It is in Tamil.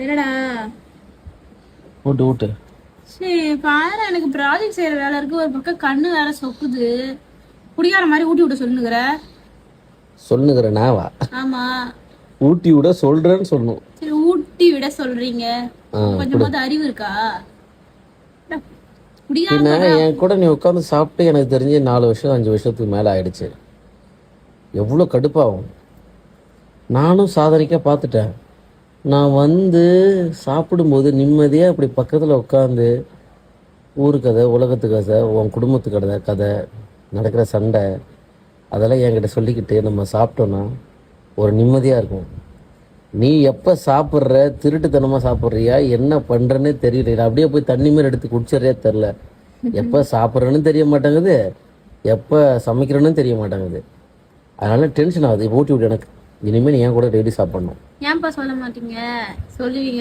என்னடா ஊட்டு ஊட்டு. சரி பாரு, எனக்கு ப்ராஜெக்ட் செய்யற வேலை இருக்கு, ஒரு பக்கம் கண்ணு வேற சொக்குது. குடிகார மாதிரி ஊட்டி விட சொல்லுங்கிற. சொல்லுங்கிற நாவா? ஆமா. ஊட்டி விட சொல்றேன்னு சொல்லணும். சரி ஊட்டி விட சொல்றீங்க, கொஞ்சமாவது அறிவு இருக்கா? பின்ன என் கூட நீ உட்காந்து சாப்பிட்டு எனக்கு தெரிஞ்சு 4 வருஷம் 5 வருஷத்துக்கு மேல ஆயிடுச்சு. எவ்வளோ கடுப்பாகும். நானும் சாதனைக்கா பார்த்துட்டேன். நான் வந்து சாப்பிடும்போது நிம்மதியாக அப்படி பக்கத்தில் உட்காந்து ஊரு கதை, உலகத்து கதை, உன் குடும்பத்து கதை கதை, நடக்கிற சண்டை அதெல்லாம் என்கிட்ட சொல்லிக்கிட்டு நம்ம சாப்பிட்டோன்னா ஒரு நிம்மதியாக இருக்கும். நீ எப்போ சாப்பிட்ற, திருட்டுத்தனமாக சாப்பிட்றியா, என்ன பண்ணுறன்னே தெரியல. அப்படியே போய் தண்ணி மாதிரி எடுத்து குடிச்சிடறே தெரில. எப்போ சாப்பிட்றேன்னு தெரிய மாட்டேங்குது, எப்போ சமைக்கிறேன்னு தெரிய மாட்டேங்குது. அதனால டென்ஷன் ஆகுது. ஊட்டி விட்டு எனக்கு இனிமேல் நீ என் கூட டெய்லி சாப்பிட்ணும். ஏன்பா சொல்ல மாட்டீங்க? சொல்லுவீங்க.